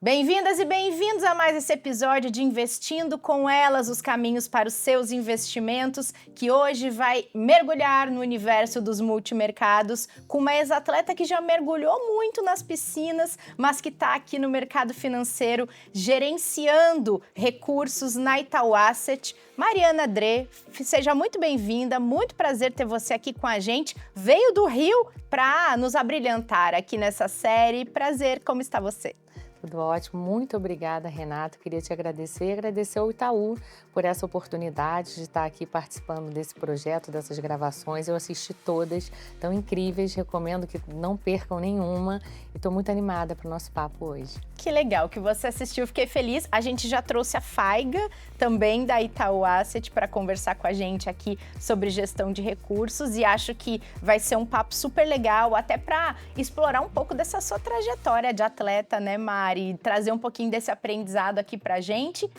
Bem-vindas e bem-vindos a mais esse episódio de Investindo com Elas, os caminhos para os seus investimentos, que hoje vai mergulhar no universo dos multimercados com uma ex-atleta que já mergulhou muito nas piscinas, mas que está aqui no mercado financeiro gerenciando recursos na Itaú Asset. Mariana Dre, seja muito bem-vinda, muito prazer ter você aqui com a gente. Veio do Rio para nos abrilhantar aqui nessa série. Prazer, como está você? Tudo ótimo, muito obrigada, Renato. Queria te agradecer e agradecer ao Itaú por essa oportunidade de estar aqui participando desse projeto, dessas gravações. Eu assisti todas, tão incríveis, recomendo que não percam nenhuma e estou muito animada para o nosso papo hoje. Que legal que você assistiu, fiquei feliz. A gente já trouxe a Faiga, também da Itaú Asset, para conversar com a gente aqui sobre gestão de recursos e acho que vai ser um papo super legal, até para explorar um pouco dessa sua trajetória de atleta, né, Mari? Trazer um pouquinho desse aprendizado aqui para a gente.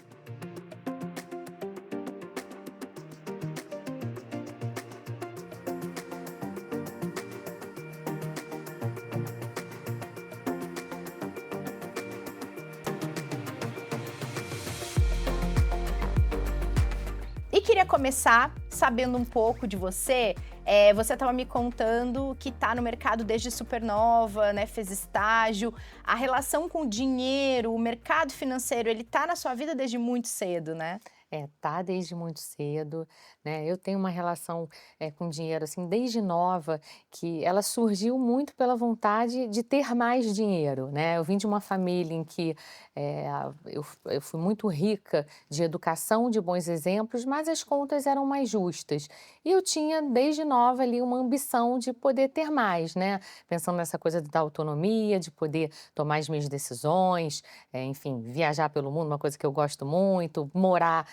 E queria começar sabendo um pouco de você. Você estava me contando que está no mercado desde supernova, né? Fez estágio. A relação com o dinheiro, o mercado financeiro, ele está na sua vida desde muito cedo, né? Tá desde muito cedo, né? Eu tenho uma relação com dinheiro assim desde nova, que ela surgiu muito pela vontade de ter mais dinheiro, né? Eu vim de uma família em que eh, eu fui muito rica de educação, de bons exemplos, mas as contas eram mais justas. E eu tinha desde nova ali uma ambição de poder ter mais, né? Pensando nessa coisa da autonomia, de poder tomar as minhas decisões, enfim, viajar pelo mundo, uma coisa que eu gosto muito, morar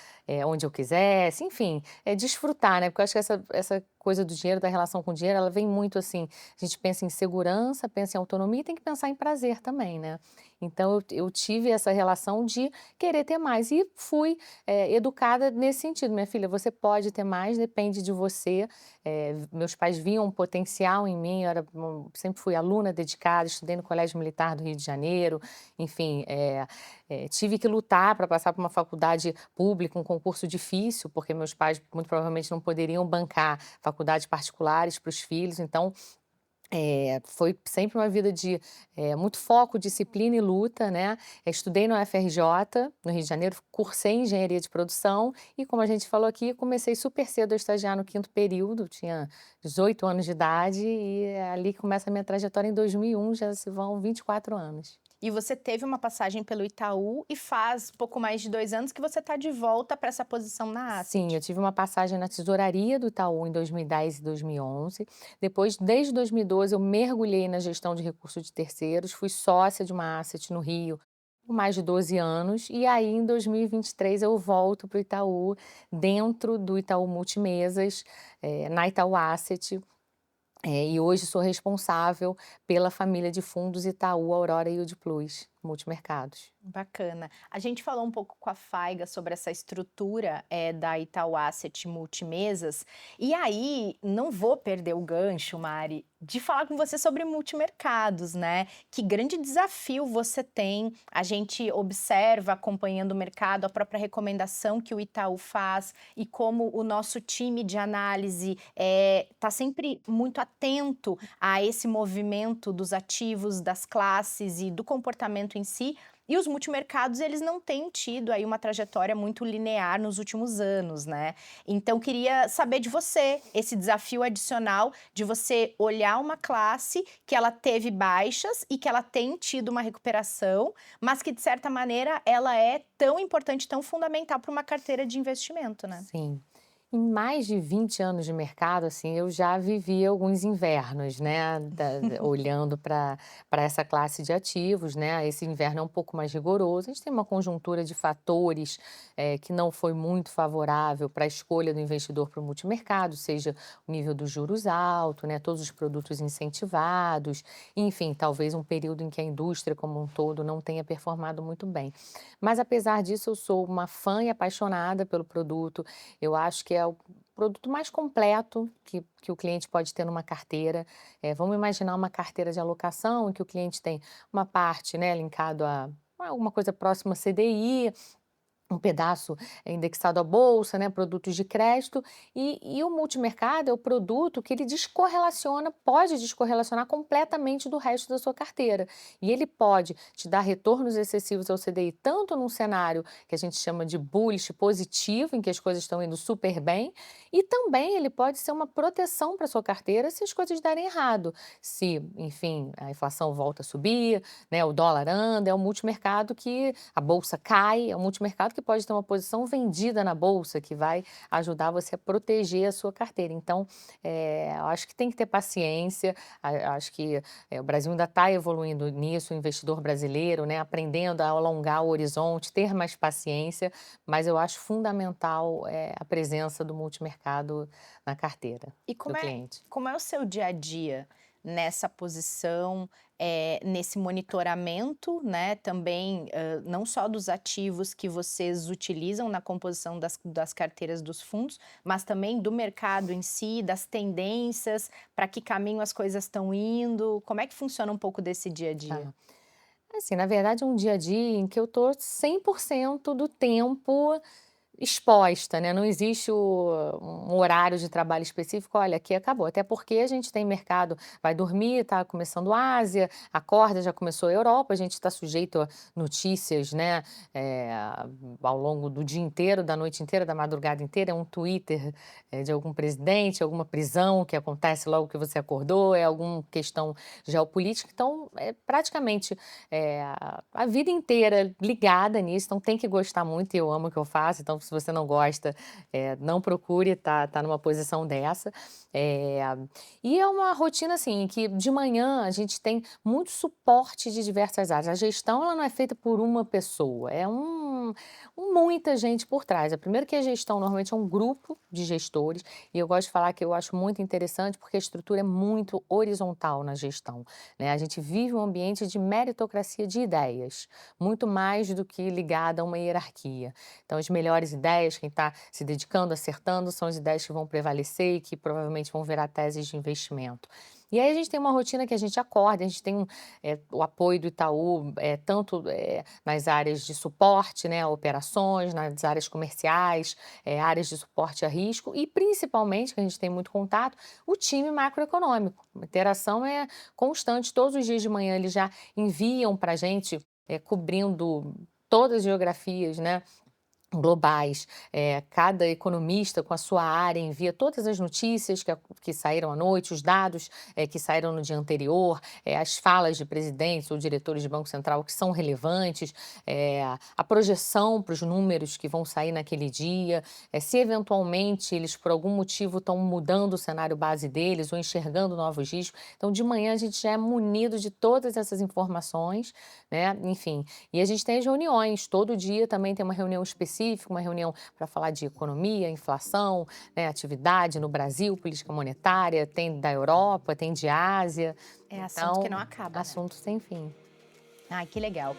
onde eu quisesse, enfim, desfrutar, né? Porque eu acho que essa coisa do dinheiro, da relação com o dinheiro, ela vem muito assim, a gente pensa em segurança, pensa em autonomia e tem que pensar em prazer também, né? Então eu tive essa relação de querer ter mais e fui educada nesse sentido. Minha filha, você pode ter mais, depende de você. Meus pais viam um potencial em mim, sempre fui aluna dedicada, estudei no Colégio Militar do Rio de Janeiro, enfim, tive que lutar para passar por uma faculdade pública, um concurso difícil, porque meus pais muito provavelmente não poderiam bancar faculdades particulares para os filhos, então foi sempre uma vida de muito foco, disciplina e luta, né? Estudei no UFRJ, no Rio de Janeiro, cursei engenharia de produção e, como a gente falou aqui, comecei super cedo a estagiar no quinto período, tinha 18 anos de idade e é ali que começa a minha trajetória em 2001, já se vão 24 anos. E você teve uma passagem pelo Itaú e faz pouco mais de 2 anos que você está de volta para essa posição na Sim, eu Asset. tive uma passagem na tesouraria do Itaú em 2010 e 2011. Depois, desde 2012, eu mergulhei na gestão de recursos de terceiros, fui sócia de uma asset no Rio por mais de 12 anos. E aí, em 2023, eu volto para o Itaú, dentro do Itaú Multimesas, na Itaú Asset. E hoje sou responsável pela família de fundos Itaú Aurora Yield Plus, multimercados. Bacana. A gente falou um pouco com a Faiga sobre essa estrutura da Itaú Asset Multimesas. E aí, não vou perder o gancho, Mari, de falar com você sobre multimercados, né? Que grande desafio você tem. A gente observa, acompanhando o mercado, a própria recomendação que o Itaú faz e como o nosso time de análise está sempre muito atento a esse movimento dos ativos, das classes e do comportamento em si. E os multimercados, eles não têm tido aí uma trajetória muito linear nos últimos anos, né? Então, queria saber de você esse desafio adicional de você olhar uma classe que ela teve baixas e que ela tem tido uma recuperação, mas que, de certa maneira, ela é tão importante, tão fundamental para uma carteira de investimento, né? Sim. Em mais de 20 anos de mercado, assim, eu já vivi alguns invernos, né, olhando para essa classe de ativos, né, esse inverno é um pouco mais rigoroso, a gente tem uma conjuntura de fatores que não foi muito favorável para a escolha do investidor para o multimercado, seja o nível dos juros alto, né, todos os produtos incentivados, enfim, talvez um período em que a indústria como um todo não tenha performado muito bem. Mas apesar disso, eu sou uma fã e apaixonada pelo produto, eu acho que é o produto mais completo que o cliente pode ter numa carteira. Vamos imaginar uma carteira de alocação em que o cliente tem uma parte, né, linkado a alguma coisa próxima a CDI, um pedaço é indexado à bolsa, né, produtos de crédito, e o multimercado é o produto que ele descorrelaciona, pode descorrelacionar completamente do resto da sua carteira. E ele pode te dar retornos excessivos ao CDI, tanto num cenário que a gente chama de bullish positivo, em que as coisas estão indo super bem, e também ele pode ser uma proteção para sua carteira se as coisas derem errado. Se, enfim, a inflação volta a subir, né, o dólar anda, é um multimercado que a bolsa cai, é um multimercado que pode ter uma posição vendida na bolsa, que vai ajudar você a proteger a sua carteira. Então, eu acho que tem que ter paciência, acho que o Brasil ainda está evoluindo nisso, o investidor brasileiro, né, aprendendo a alongar o horizonte, ter mais paciência, mas eu acho fundamental a presença do multimercado na carteira E do cliente. como é o seu dia a dia nessa posição, nesse monitoramento, né, também, não só dos ativos que vocês utilizam na composição das carteiras dos fundos, mas também do mercado em si, das tendências, para que caminho as coisas estão indo? Como é que funciona um pouco desse dia a dia? Tá. Assim, na verdade, é um dia a dia em que eu tô 100% do tempo exposta, né, não existe um horário de trabalho específico, olha, aqui acabou, até porque a gente tem mercado, vai dormir, está começando a Ásia, acorda, já começou a Europa, a gente está sujeito a notícias, né, ao longo do dia inteiro, da noite inteira, da madrugada inteira, é um Twitter, de algum presidente, alguma prisão que acontece logo que você acordou, é alguma questão geopolítica, então, é praticamente, a vida inteira ligada nisso, então tem que gostar muito e eu amo o que eu faço, então se você não gosta, não procure tá numa posição dessa. Eh, e é uma rotina, assim, que de manhã a gente tem muito suporte de diversas áreas. A gestão ela não é feita por uma pessoa, é muita gente por trás. Primeiro que a gestão normalmente é um grupo de gestores, e eu gosto de falar que eu acho muito interessante, porque a estrutura é muito horizontal na gestão, né. A gente vive um ambiente de meritocracia de ideias, muito mais do que ligada a uma hierarquia. Então, as melhores ideias, quem está se dedicando, acertando, são as ideias que vão prevalecer e que provavelmente vão virar teses de investimento. E aí a gente tem uma rotina que a gente acorda, a gente tem o apoio do Itaú, tanto nas áreas de suporte, né, a operações, nas áreas comerciais, áreas de suporte a risco e principalmente, que a gente tem muito contato, o time macroeconômico. A interação é constante, todos os dias de manhã eles já enviam para a gente, cobrindo todas as geografias, né, globais, cada economista com a sua área envia todas as notícias que saíram à noite, os dados, que saíram no dia anterior, as falas de presidentes ou diretores de Banco Central que são relevantes, a projeção para os números que vão sair naquele dia, se eventualmente eles por algum motivo estão mudando o cenário base deles ou enxergando novos riscos. Então de manhã a gente já é munido de todas essas informações, né, enfim. E a gente tem as reuniões, todo dia também tem uma reunião específica, uma reunião para falar de economia, inflação, né, atividade no Brasil, política monetária, tem da Europa, tem de Ásia, É assunto que não então, acaba, né? assunto sem fim. Ai, que legal.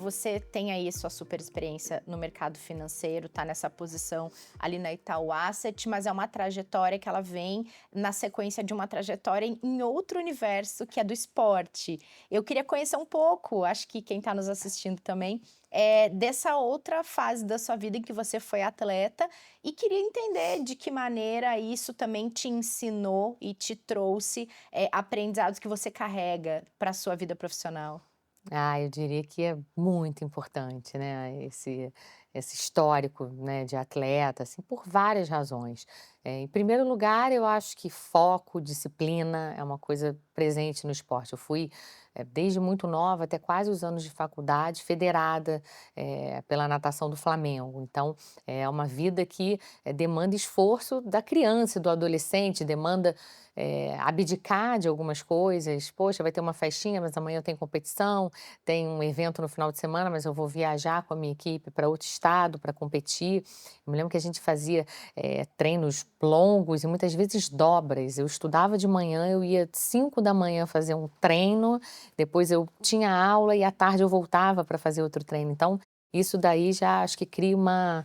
Você tem aí sua super experiência no mercado financeiro, tá nessa posição ali na Itaú Asset, mas é uma trajetória que ela vem na sequência de uma trajetória em outro universo, que é do esporte. Eu queria conhecer um pouco, acho que quem está nos assistindo também, dessa outra fase da sua vida em que você foi atleta e queria entender de que maneira isso também te ensinou e te trouxe, aprendizados que você carrega para a sua vida profissional. Ah, eu diria que é muito importante, né, esse histórico, né, de atleta, assim, por várias razões. Em primeiro lugar, eu acho que foco, disciplina é uma coisa presente no esporte. Eu fui, desde muito nova, até quase os anos de faculdade, federada, pela natação do Flamengo. Então, é uma vida que, demanda esforço da criança e do adolescente, demanda, abdicar de algumas coisas. "Poxa, vai ter uma festinha, mas amanhã eu tenho competição, tem um evento no final de semana, mas eu vou viajar com a minha equipe para outro estado para competir". Eu me lembro que a gente fazia, treinos longos e muitas vezes dobras. Eu estudava de manhã, eu ia 5 da manhã fazer um treino, depois eu tinha aula e à tarde eu voltava para fazer outro treino. Então, isso daí já acho que cria uma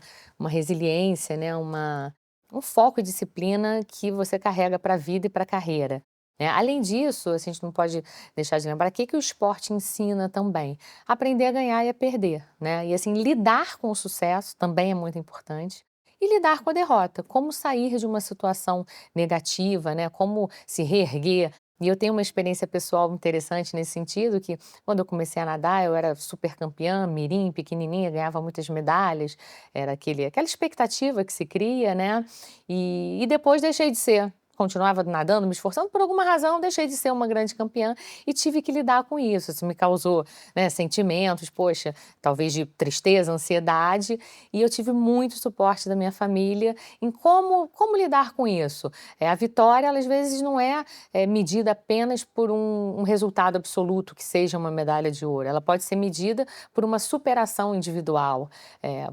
resiliência, né, um foco e disciplina que você carrega para a vida e para a carreira. né. Além disso, a gente não pode deixar de lembrar que o esporte ensina também, aprender a ganhar e a perder, né, e assim, lidar com o sucesso também é muito importante, e lidar com a derrota, como sair de uma situação negativa, né, como se reerguer. E eu tenho uma experiência pessoal interessante nesse sentido, que quando eu comecei a nadar, eu era super campeã, mirim, pequenininha, ganhava muitas medalhas, era aquela expectativa que se cria, né, e depois deixei de ser. Continuava nadando, me esforçando, por alguma razão deixei de ser uma grande campeã e tive que lidar com isso. Isso me causou, né, sentimentos, poxa, talvez de tristeza, ansiedade, e eu tive muito suporte da minha família em como lidar com isso. A vitória, ela, às vezes, não é medida apenas por um resultado absoluto, que seja uma medalha de ouro. Ela pode ser medida por uma superação individual.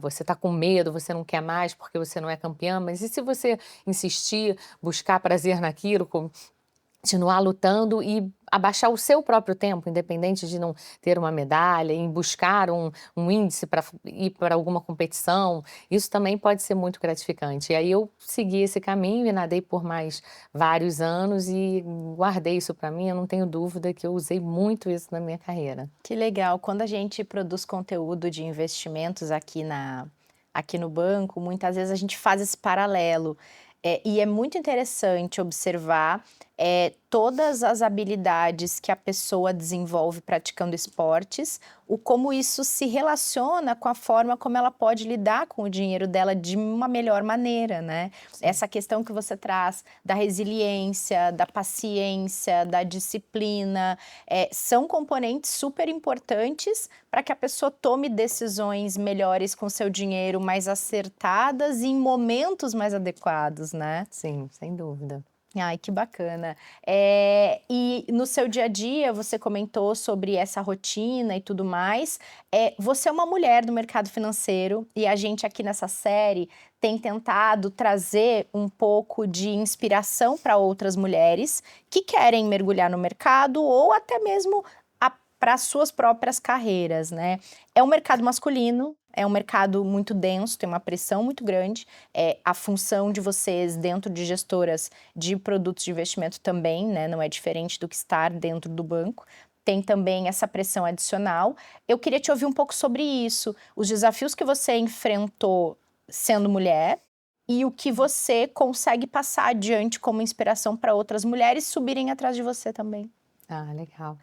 Você está com medo, você não quer mais porque você não é campeã, mas e se você insistir, buscar prazer naquilo, continuar lutando e abaixar o seu próprio tempo, independente de não ter uma medalha, em buscar um índice para ir para alguma competição, isso também pode ser muito gratificante. E aí eu segui esse caminho e nadei por mais vários anos e guardei isso para mim, eu não tenho dúvida que eu usei muito isso na minha carreira. Que legal. Quando a gente produz conteúdo de investimentos aqui no banco, muitas vezes a gente faz esse paralelo. E é muito interessante observar, todas as habilidades que a pessoa desenvolve praticando esportes, o como isso se relaciona com a forma como ela pode lidar com o dinheiro dela de uma melhor maneira, né. Sim. Essa questão que você traz da resiliência, da paciência, da disciplina, são componentes super importantes para que a pessoa tome decisões melhores com seu dinheiro, mais acertadas e em momentos mais adequados, né. Sim, sem dúvida. Ai, que bacana. E no seu dia a dia, você comentou sobre essa rotina e tudo mais. Você é uma mulher do mercado financeiro e a gente aqui nessa série tem tentado trazer um pouco de inspiração para outras mulheres que querem mergulhar no mercado ou até mesmo para suas próprias carreiras, né. É um mercado masculino, é um mercado muito denso, tem uma pressão muito grande. A função de vocês dentro de gestoras de produtos de investimento também, né, não é diferente do que estar dentro do banco. Tem também essa pressão adicional. Eu queria te ouvir um pouco sobre isso, os desafios que você enfrentou sendo mulher e o que você consegue passar adiante como inspiração para outras mulheres subirem atrás de você também. Ah, legal.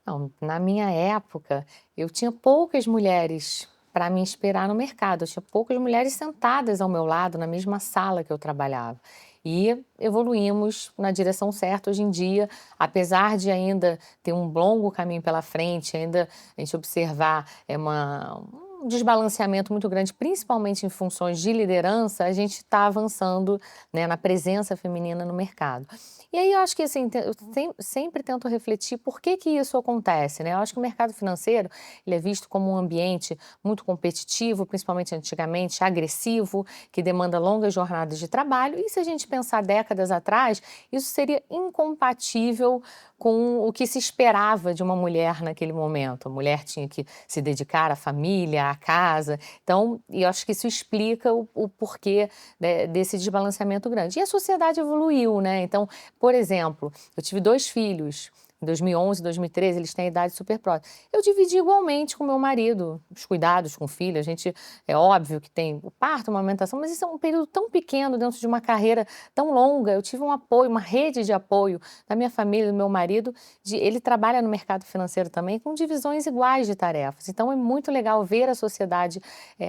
Não, na minha época, eu tinha poucas mulheres para me inspirar no mercado, eu tinha poucas mulheres sentadas ao meu lado na mesma sala que eu trabalhava. E evoluímos na direção certa hoje em dia, apesar de ainda ter um longo caminho pela frente, ainda a gente observar um desbalanceamento muito grande, principalmente em funções de liderança, a gente está avançando, né, na presença feminina no mercado. E aí eu acho que assim, eu sempre tento refletir por que isso acontece, né? Eu acho que o mercado financeiro, ele é visto como um ambiente muito competitivo, principalmente antigamente, agressivo, que demanda longas jornadas de trabalho. E se a gente pensar décadas atrás, isso seria incompatível com o que se esperava de uma mulher naquele momento. A mulher tinha que se dedicar à família, à casa. Então, e eu acho que isso explica o porquê, né, desse desbalanceamento grande. E a sociedade evoluiu, né? Então, por exemplo, eu tive 2 filhos, em 2011 e 2013, eles têm a idade super próxima. Eu dividi igualmente com meu marido os cuidados com o filho, a gente é óbvio que tem o parto, a amamentação, mas isso é um período tão pequeno dentro de uma carreira tão longa. Eu tive um apoio, uma rede de apoio da minha família, do meu marido, ele trabalha no mercado financeiro também, com divisões iguais de tarefas. Então é muito legal ver a sociedade,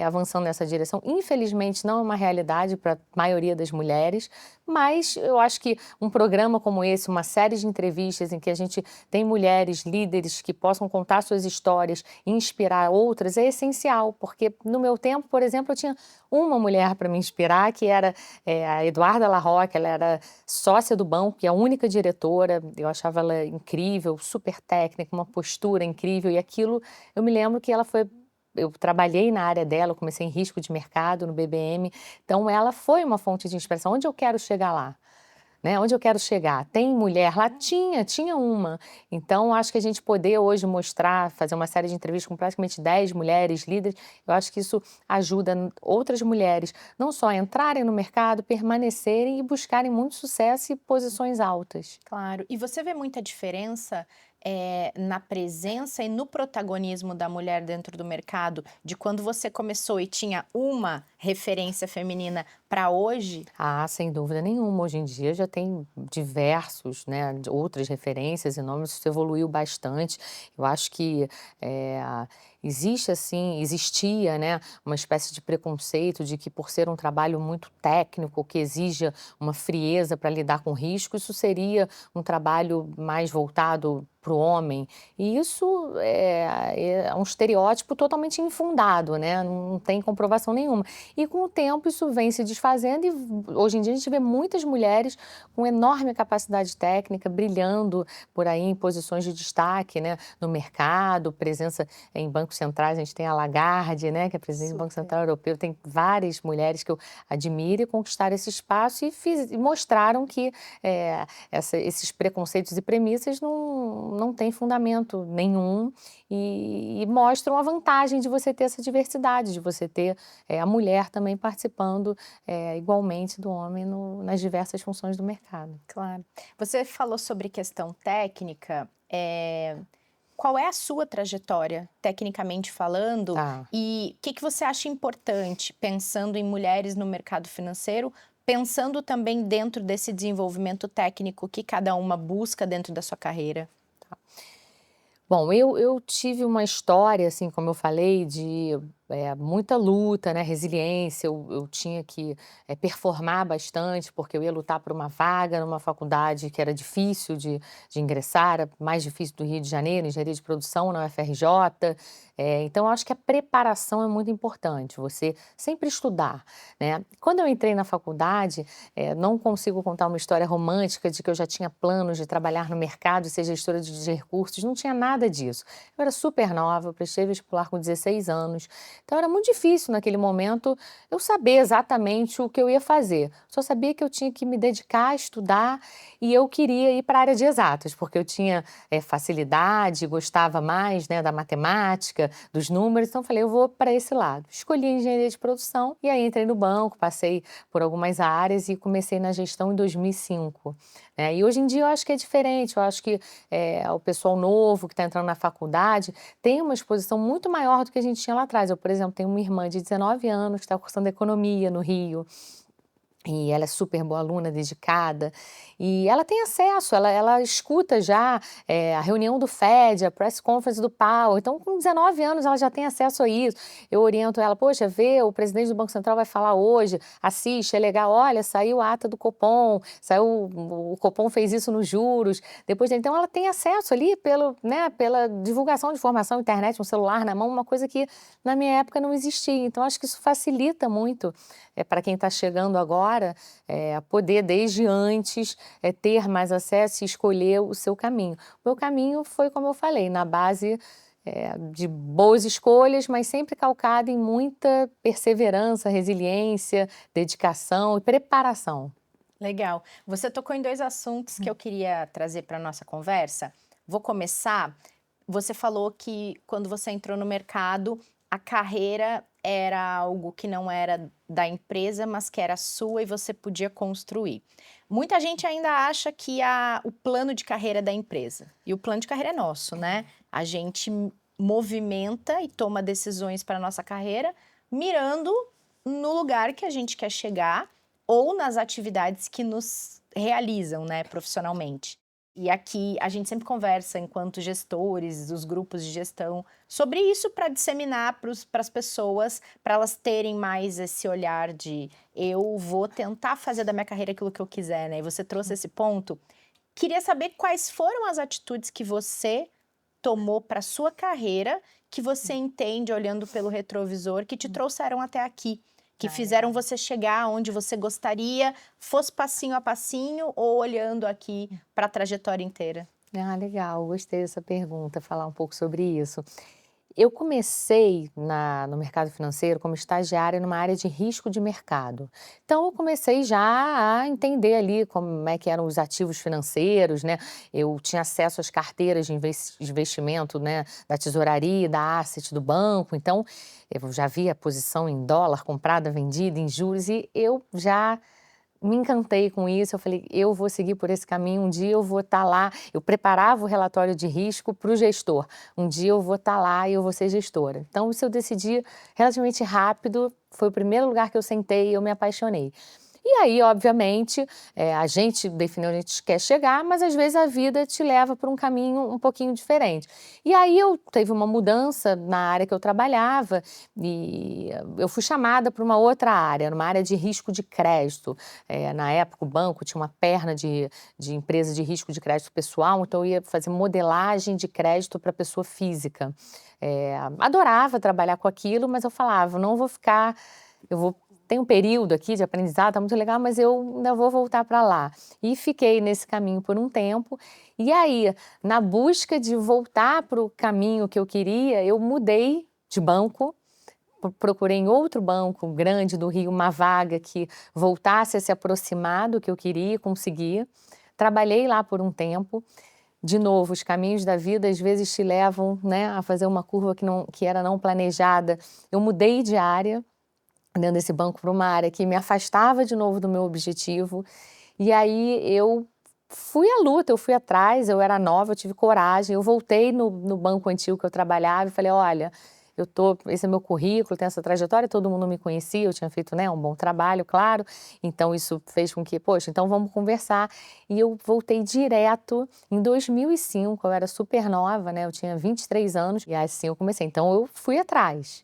avançando nessa direção. Infelizmente não é uma realidade para a maioria das mulheres, mas eu acho que um programa como esse, uma série de entrevistas em que a gente tem mulheres líderes que possam contar suas histórias e inspirar outras, é essencial, porque no meu tempo, por exemplo, eu tinha uma mulher para me inspirar, que era a Eduarda Larroque. Ela era sócia do banco e a única diretora. Eu achava ela incrível, super técnica, uma postura incrível, e aquilo, eu me lembro que ela foi. Eu trabalhei na área dela, eu comecei em risco de mercado no BBM, então ela foi uma fonte de inspiração. Onde eu quero chegar lá? né? Onde eu quero chegar? Tem mulher lá? Tinha uma. Então, acho que a gente poder hoje mostrar, fazer uma série de entrevistas com praticamente 10 mulheres líderes, eu acho que isso ajuda outras mulheres não só a entrarem no mercado, permanecerem e buscarem muito sucesso e posições altas. Claro. E você vê muita diferença, na presença e no protagonismo da mulher dentro do mercado, de quando você começou e tinha uma referência feminina para hoje? Ah, sem dúvida nenhuma. Hoje em dia já tem diversos, né, outras referências e nomes, isso evoluiu bastante. Eu acho que eh, existe assim, existia, né, uma espécie de preconceito de que por ser um trabalho muito técnico, que exija uma frieza para lidar com risco, isso seria um trabalho mais voltado para o homem. E isso é um estereótipo totalmente infundado, né? Não tem comprovação nenhuma. E com o tempo isso vem se desfazendo e hoje em dia a gente vê muitas mulheres com enorme capacidade técnica, brilhando por aí em posições de destaque, né, no mercado, presença em bancos centrais, a gente tem a Lagarde, né, que é presidente do Banco Super. Central Europeu, tem várias mulheres que eu admiro e conquistaram esse espaço e mostraram que esses preconceitos e premissas não têm fundamento nenhum e mostram a vantagem de você ter essa diversidade, de você ter a mulher também participando igualmente do homem nas diversas funções do mercado. Claro. Você falou sobre questão técnica, qual é a sua trajetória, tecnicamente falando, Tá. e o que que você acha importante, pensando em mulheres no mercado financeiro, pensando também dentro desse desenvolvimento técnico que cada uma busca dentro da sua carreira? Bom, eu tive uma história, assim, como eu falei, de muita luta, né, resiliência. Eu tinha que performar bastante, porque eu ia lutar por uma vaga numa faculdade que era difícil de ingressar, era mais difícil do Rio de Janeiro, engenharia de produção na UFRJ. Então, eu acho que a preparação é muito importante, você sempre estudar, né? Quando eu entrei na faculdade, não consigo contar uma história romântica de que eu já tinha planos de trabalhar no mercado e ser gestora de recursos, não tinha nada disso. Eu era super nova, eu prestei vestibular com 16 anos, então era muito difícil naquele momento eu saber exatamente o que eu ia fazer. Só sabia que eu tinha que me dedicar a estudar e eu queria ir para a área de exatas, porque eu tinha facilidade, gostava mais, né, da matemática, dos números, então falei, eu vou para esse lado. Escolhi engenharia de produção e aí entrei no banco, passei por algumas áreas e comecei na gestão em 2005. E hoje em dia eu acho que é diferente, eu acho que o pessoal novo que está entrando na faculdade tem uma exposição muito maior do que a gente tinha lá atrás. Eu, por exemplo, tenho uma irmã de 19 anos que está cursando economia no Rio. E ela é super boa aluna, dedicada, e ela tem acesso, ela escuta já a reunião do FED, a press conference do Powell, então com 19 anos ela já tem acesso a isso. Eu oriento ela, poxa, vê, o presidente do Banco Central vai falar hoje, assiste, é legal, olha, saiu a ata do Copom, o Copom fez isso nos juros, depois, então ela tem acesso ali pela divulgação de informação, internet, um celular na mão, uma coisa que na minha época não existia, então acho que isso facilita muito para quem está chegando agora, poder desde antes ter mais acesso e escolher o seu caminho. O meu caminho foi, como eu falei, na base de boas escolhas, mas sempre calcado em muita perseverança, resiliência, dedicação e preparação. Legal. Você tocou em 2 assuntos que eu queria trazer para nossa conversa. Vou começar, você falou que quando você entrou no mercado, a carreira era algo que não era da empresa, mas que era sua e você podia construir. Muita gente ainda acha que o plano de carreira é da empresa, e o plano de carreira é nosso, né? A gente movimenta e toma decisões para nossa carreira mirando no lugar que a gente quer chegar ou nas atividades que nos realizam, né, profissionalmente. E aqui a gente sempre conversa, enquanto gestores, dos grupos de gestão, sobre isso para disseminar para as pessoas, para elas terem mais esse olhar de eu vou tentar fazer da minha carreira aquilo que eu quiser, né? E você trouxe esse ponto. Queria saber quais foram as atitudes que você tomou para sua carreira, que você entende, olhando pelo retrovisor, que te trouxeram até aqui, que fizeram você chegar onde você gostaria, fosse passinho a passinho ou olhando aqui para a trajetória inteira? Ah, legal, gostei dessa pergunta, falar um pouco sobre isso. Eu comecei no mercado financeiro como estagiária numa área de risco de mercado. Então eu comecei já a entender ali como é que eram os ativos financeiros, né? Eu tinha acesso às carteiras de investimento, né, da tesouraria, da asset do banco. Então eu já via a posição em dólar comprada, vendida, em juros, e eu já me encantei com isso. Eu falei: "Eu vou seguir por esse caminho, um dia eu vou estar lá". Eu preparava o relatório de risco para o gestor. "Um dia eu vou estar lá e eu vou ser gestora". Então isso eu decidi relativamente rápido, foi o primeiro lugar que eu sentei e eu me apaixonei. E aí, obviamente, a gente define onde a gente quer chegar, mas às vezes a vida te leva por um caminho um pouquinho diferente. E aí eu teve uma mudança na área que eu trabalhava e eu fui chamada para uma outra área, numa área de risco de crédito. Na época o banco tinha uma perna de empresa de risco de crédito pessoal, então eu ia fazer modelagem de crédito para pessoa física. Adorava trabalhar com aquilo, mas eu falava: "Não vou ficar, eu vou tem um período aqui de aprendizado, tá muito legal, mas eu ainda vou voltar para lá". E fiquei nesse caminho por um tempo. E aí, na busca de voltar para o caminho que eu queria, eu mudei de banco, procurei em outro banco grande do Rio uma vaga que voltasse a se aproximar do que eu queria, consegui. Trabalhei lá por um tempo. De novo, os caminhos da vida às vezes te levam, né, a fazer uma curva que era não planejada. Eu mudei de área dentro desse banco para uma área que me afastava de novo do meu objetivo. E aí eu fui à luta, eu fui atrás, eu era nova, eu tive coragem, eu voltei no banco antigo que eu trabalhava e falei: "Olha, esse é meu currículo, tem essa trajetória", todo mundo me conhecia, eu tinha feito, né, um bom trabalho, claro, então isso fez com que, poxa, então vamos conversar. E eu voltei direto em 2005, eu era super nova, né, eu tinha 23 anos, e assim eu comecei. Então eu fui atrás.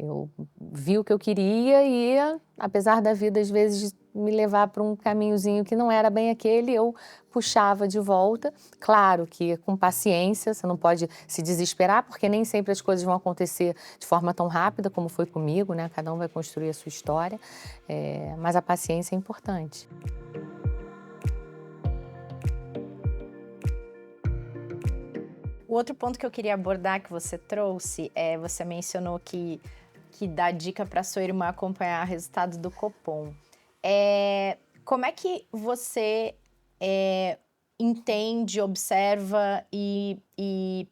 Eu vi o que eu queria e, apesar da vida às vezes me levar para um caminhozinho que não era bem aquele, eu puxava de volta. Claro que com paciência, você não pode se desesperar, porque nem sempre as coisas vão acontecer de forma tão rápida como foi comigo, né? Cada um vai construir a sua história, mas a paciência é importante. O outro ponto que eu queria abordar que você trouxe, você mencionou que dá dica para sua irmã acompanhar resultados do Copom. Como é que você entende, observa e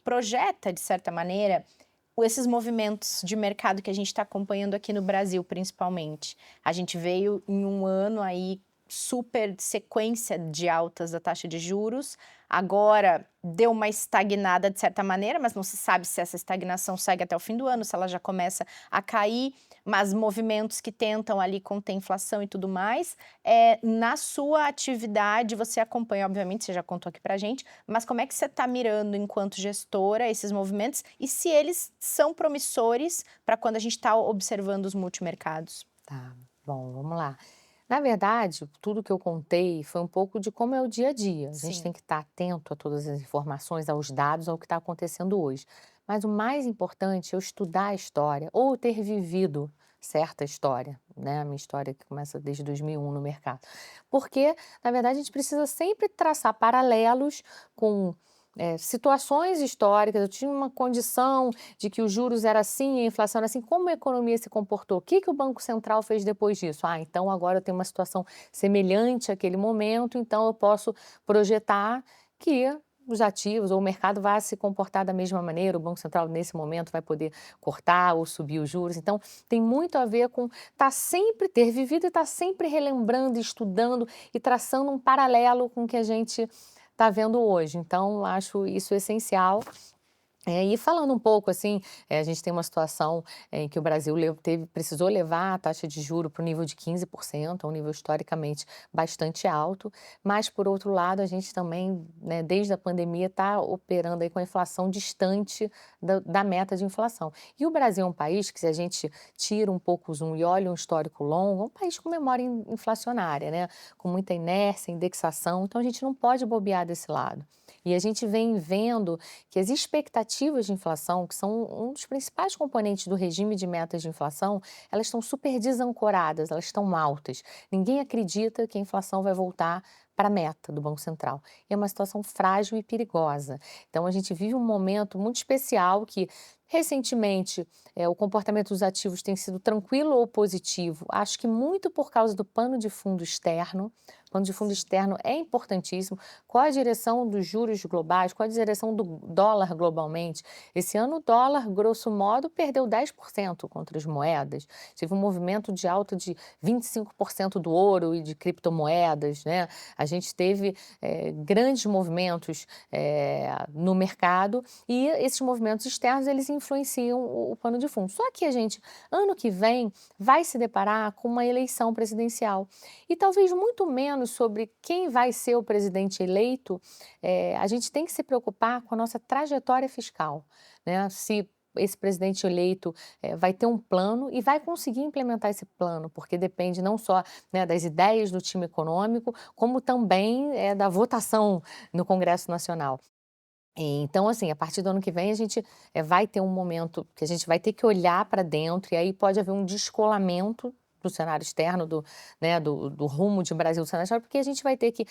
projeta, de certa maneira, esses movimentos de mercado que a gente está acompanhando aqui no Brasil, principalmente? A gente veio em um ano aí super sequência de altas da taxa de juros. Agora deu uma estagnada de certa maneira, mas não se sabe se essa estagnação segue até o fim do ano, se ela já começa a cair, mas movimentos que tentam ali conter inflação e tudo mais. Na sua atividade, você acompanha, obviamente, você já contou aqui pra gente, mas como é que você está mirando enquanto gestora esses movimentos e se eles são promissores para quando a gente está observando os multimercados? Tá, bom, vamos lá. Na verdade, tudo que eu contei foi um pouco de como é o dia a dia. A gente Sim. tem que estar atento a todas as informações, aos dados, ao que está acontecendo hoje. Mas o mais importante é eu estudar a história ou ter vivido certa história, né? A minha história que começa desde 2001 no mercado. Porque, na verdade, a gente precisa sempre traçar paralelos com situações históricas. Eu tinha uma condição de que os juros era assim, a inflação era assim, como a economia se comportou? O que que o Banco Central fez depois disso? Ah, então agora eu tenho uma situação semelhante àquele momento, então eu posso projetar que os ativos ou o mercado vai se comportar da mesma maneira, o Banco Central nesse momento vai poder cortar ou subir os juros. Então, tem muito a ver com ter vivido e estar sempre relembrando, estudando e traçando um paralelo com o que a gente está vendo hoje. Então, acho isso essencial. E falando um pouco assim, a gente tem uma situação em que o Brasil precisou levar a taxa de juro para o nível de 15%, é um nível historicamente bastante alto, mas por outro lado a gente também, né, desde a pandemia está operando aí com a inflação distante da meta de inflação. E o Brasil é um país que, se a gente tira um pouco o zoom e olha um histórico longo, é um país com memória inflacionária, né, com muita inércia, indexação, então a gente não pode bobear desse lado. E a gente vem vendo que as expectativas de inflação, que são um dos principais componentes do regime de metas de inflação, elas estão super desancoradas, elas estão altas. Ninguém acredita que a inflação vai voltar para a meta do Banco Central. E é uma situação frágil e perigosa. Então, a gente vive um momento muito especial que, recentemente, o comportamento dos ativos tem sido tranquilo ou positivo. Acho que muito por causa do pano de fundo externo. O pano de fundo Sim. externo é importantíssimo. Qual a direção dos juros globais? Qual a direção do dólar globalmente? Esse ano o dólar, grosso modo, perdeu 10% contra as moedas. Teve um movimento de alta de 25% do ouro e de criptomoedas, né? A gente teve grandes movimentos no mercado e esses movimentos externos eles influenciam o pano de fundo. Só que a gente, ano que vem, vai se deparar com uma eleição presidencial e talvez muito menos sobre quem vai ser o presidente eleito, a gente tem que se preocupar com a nossa trajetória fiscal, né? Se esse presidente eleito vai ter um plano e vai conseguir implementar esse plano, porque depende não só, né, das ideias do time econômico, como também da votação no Congresso Nacional. Então, assim, a partir do ano que vem a gente vai ter um momento que a gente vai ter que olhar para dentro e aí pode haver um descolamento do cenário externo, né, do rumo de Brasil do cenário externo, porque a gente vai ter que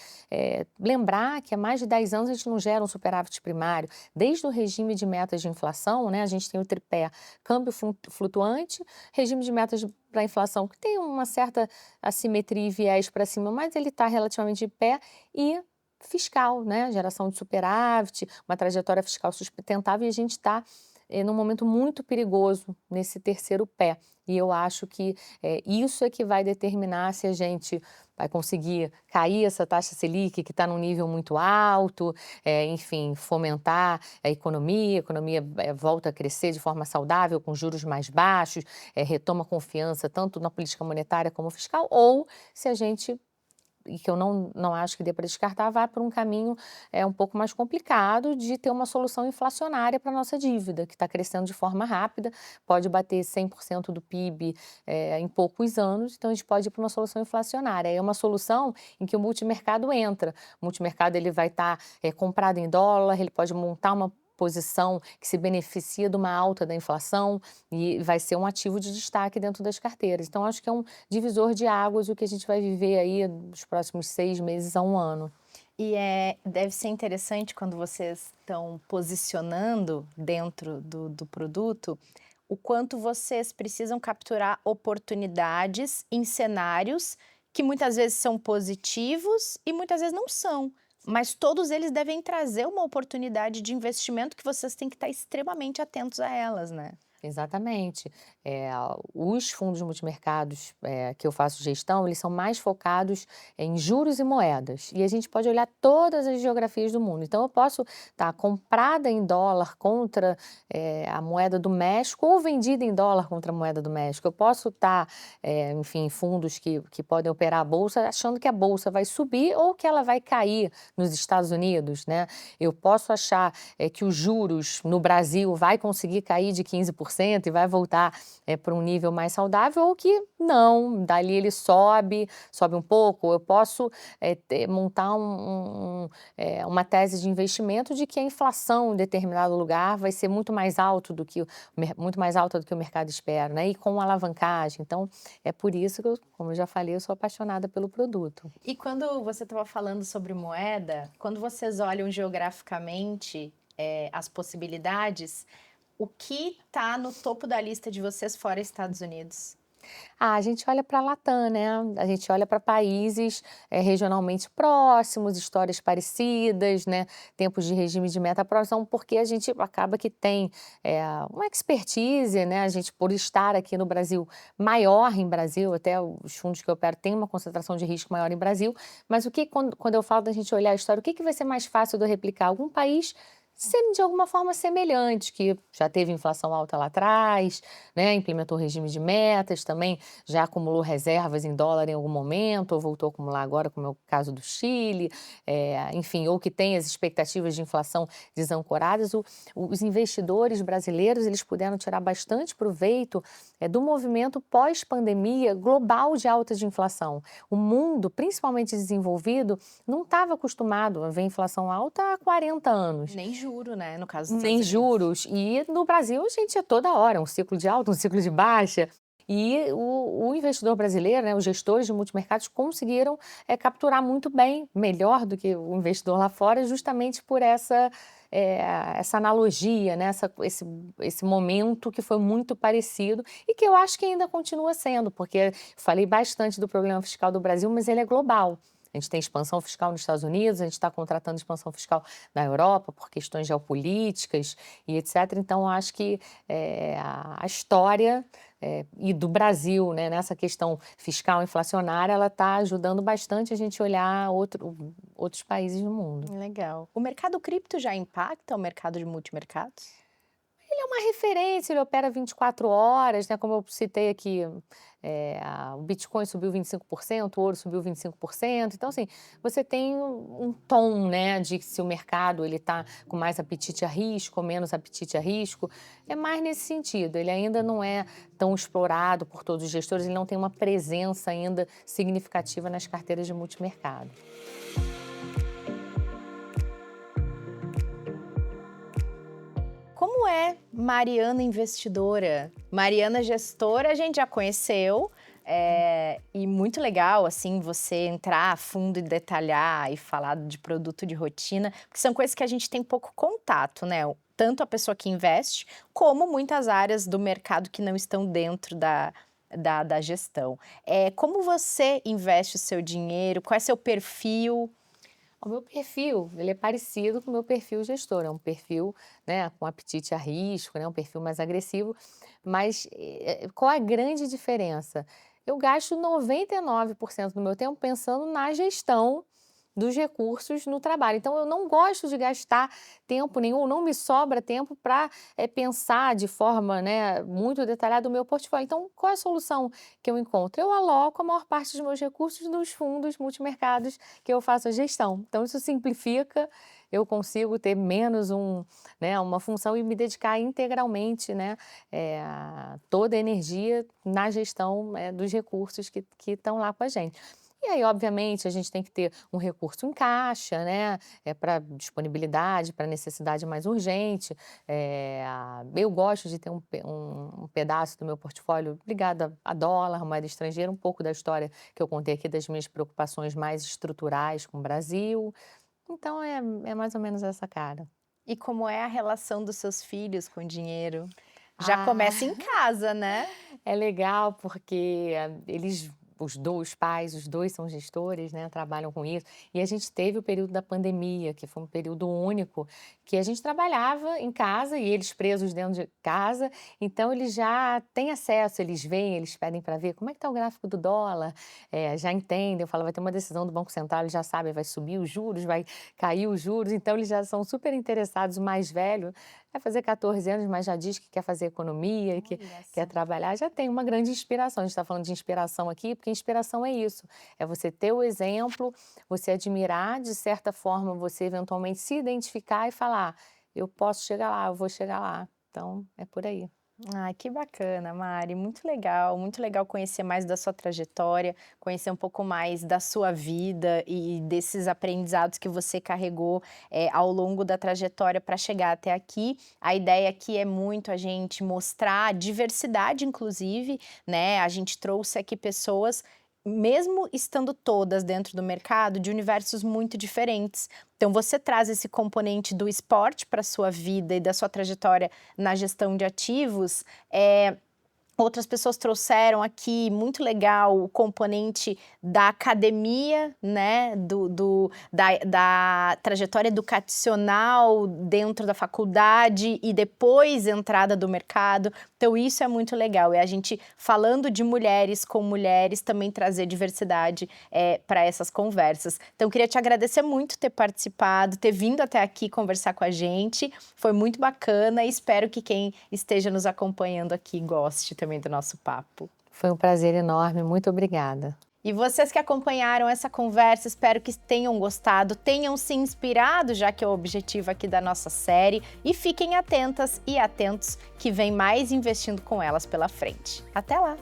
lembrar que há mais de 10 anos a gente não gera um superávit primário. Desde o regime de metas de inflação, né, a gente tem o tripé câmbio flutuante, regime de metas para a inflação, que tem uma certa assimetria e viés para cima, mas ele está relativamente de pé, e fiscal, né, geração de superávit, uma trajetória fiscal sustentável, e a gente está num momento muito perigoso nesse terceiro pé. E eu acho que isso é que vai determinar se a gente vai conseguir cair essa taxa Selic, que está num nível muito alto, enfim, fomentar a economia volta a crescer de forma saudável, com juros mais baixos, retoma confiança tanto na política monetária como fiscal, ou se a gente, e que eu não acho que dê para descartar, vai por um caminho um pouco mais complicado de ter uma solução inflacionária para a nossa dívida, que está crescendo de forma rápida, pode bater 100% do PIB em poucos anos, então a gente pode ir para uma solução inflacionária. É uma solução em que o multimercado entra. O multimercado ele vai estar comprado em dólar, ele pode montar uma posição que se beneficia de uma alta da inflação e vai ser um ativo de destaque dentro das carteiras. Então, acho que é um divisor de águas o que a gente vai viver aí nos próximos 6 meses a 1 ano. E deve ser interessante quando vocês estão posicionando dentro do produto, o quanto vocês precisam capturar oportunidades em cenários que muitas vezes são positivos e muitas vezes não são. Mas todos eles devem trazer uma oportunidade de investimento que vocês têm que estar extremamente atentos a elas, né? Exatamente. Os fundos multimercados que eu faço gestão, eles são mais focados em juros e moedas. E a gente pode olhar todas as geografias do mundo. Então, eu posso estar comprada em dólar contra a moeda do México ou vendida em dólar contra a moeda do México. Eu posso estar, enfim, em fundos que podem operar a bolsa achando que a bolsa vai subir ou que ela vai cair nos Estados Unidos, né? Eu posso achar que os juros no Brasil vai conseguir cair de 15% e vai voltar para um nível mais saudável, ou que não, dali ele sobe um pouco. Eu posso montar uma tese de investimento de que a inflação em determinado lugar vai ser muito mais alta do que o mercado espera, né? E com alavancagem. Então, é por isso que, como eu já falei, eu sou apaixonada pelo produto. E quando você estava falando sobre moeda, quando vocês olham geograficamente as possibilidades, o que está no topo da lista de vocês fora Estados Unidos? A gente olha para a Latam, né, a gente olha para países regionalmente próximos, histórias parecidas, né, tempos de regime de meta próximo, porque a gente acaba que tem uma expertise, né, a gente por estar aqui no Brasil, maior em Brasil, até os fundos que eu opero têm uma concentração de risco maior em Brasil, mas quando eu falo da gente olhar a história, o que vai ser mais fácil de eu replicar? Algum país de alguma forma semelhante, que já teve inflação alta lá atrás, né, implementou regime de metas, também já acumulou reservas em dólar em algum momento, ou voltou a acumular agora, como é o caso do Chile, enfim, ou que tem as expectativas de inflação desancoradas. Os investidores brasileiros, eles puderam tirar bastante proveito do movimento pós-pandemia global de alta de inflação. O mundo, principalmente desenvolvido, não estava acostumado a ver inflação alta há 40 anos. Nem juro, né, no caso dos Nem Estados Unidos. juros. E no Brasil, a gente, toda hora, um ciclo de alta, um ciclo de baixa. E o investidor brasileiro, né, os gestores de multimercados conseguiram capturar muito bem, melhor do que o investidor lá fora, justamente por essa analogia, né, esse momento que foi muito parecido e que eu acho que ainda continua sendo, porque falei bastante do problema fiscal do Brasil, mas ele é global. A gente tem expansão fiscal nos Estados Unidos, a gente está contratando expansão fiscal na Europa por questões geopolíticas e etc. Então, eu acho que a história e do Brasil, né, nessa questão fiscal inflacionária, ela está ajudando bastante a gente olhar outros países no mundo. Legal. O mercado cripto já impacta o mercado de multimercados? Ele é uma referência, ele opera 24 horas, né, como eu citei aqui, o Bitcoin subiu 25%, o ouro subiu 25%, então assim, você tem um tom, né, de se o mercado ele está com mais apetite a risco ou menos apetite a risco, é mais nesse sentido, ele ainda não é tão explorado por todos os gestores, ele não tem uma presença ainda significativa nas carteiras de multimercado. Como é Mariana investidora? Mariana gestora a gente já conheceu, e muito legal, assim, você entrar a fundo e detalhar e falar de produto de rotina, porque são coisas que a gente tem pouco contato, né? Tanto a pessoa que investe, como muitas áreas do mercado que não estão dentro da gestão. Como você investe o seu dinheiro? Qual é seu perfil? O meu perfil, ele é parecido com o meu perfil gestor, é um perfil, né, com apetite a risco, né, um perfil mais agressivo, mas qual a grande diferença? Eu gasto 99% do meu tempo pensando na gestão dos recursos no trabalho. Então, eu não gosto de gastar tempo nenhum, não me sobra tempo para pensar de forma, né, muito detalhada o meu portfólio. Então, qual é a solução que eu encontro? Eu aloco a maior parte dos meus recursos nos fundos multimercados que eu faço a gestão. Então, isso simplifica, eu consigo ter menos uma função e me dedicar integralmente, né, toda a energia na gestão dos recursos que estão lá com a gente. E aí, obviamente, a gente tem que ter um recurso em caixa, né, para disponibilidade, para necessidade mais urgente. Eu gosto de ter um pedaço do meu portfólio ligado a dólar, moeda estrangeira, um pouco da história que eu contei aqui das minhas preocupações mais estruturais com o Brasil. Então, é mais ou menos essa cara. E como é a relação dos seus filhos com o dinheiro? Já Ah, começa em casa, né? é legal porque os pais, os dois são gestores, né, trabalham com isso. E a gente teve o período da pandemia, que foi um período único, que a gente trabalhava em casa e eles presos dentro de casa, então eles já têm acesso, eles veem, eles pedem para ver como é que está o gráfico do dólar, já entendem, eu falo, vai ter uma decisão do Banco Central, eles já sabem, vai subir os juros, vai cair os juros, então eles já são super interessados, o mais velho vai fazer 14 anos, mas já diz que quer fazer economia, que Olha quer só. trabalhar, já tem uma grande inspiração. A gente está falando de inspiração aqui, porque inspiração é isso, é você ter o exemplo, você admirar, de certa forma, você eventualmente se identificar e falar, eu posso chegar lá, eu vou chegar lá. Então, é por aí. Ai, que bacana, Mari. Muito legal conhecer mais da sua trajetória, conhecer um pouco mais da sua vida e desses aprendizados que você carregou ao longo da trajetória para chegar até aqui. A ideia aqui é muito a gente mostrar a diversidade, inclusive, né? A gente trouxe aqui pessoas, mesmo estando todas dentro do mercado, de universos muito diferentes. Então, você traz esse componente do esporte para a sua vida e da sua trajetória na gestão de ativos. Outras pessoas trouxeram aqui, muito legal, o componente da academia, né, da trajetória educacional dentro da faculdade e depois entrada do mercado. Então, isso é muito legal. E a gente, falando de mulheres com mulheres, também trazer diversidade para essas conversas. Então, queria te agradecer muito ter participado, ter vindo até aqui conversar com a gente. Foi muito bacana e espero que quem esteja nos acompanhando aqui goste também do nosso papo. Foi um prazer enorme, muito obrigada. E vocês que acompanharam essa conversa, espero que tenham gostado, tenham se inspirado, já que é o objetivo aqui da nossa série. E fiquem atentas e atentos que vem mais investindo com elas pela frente. Até lá!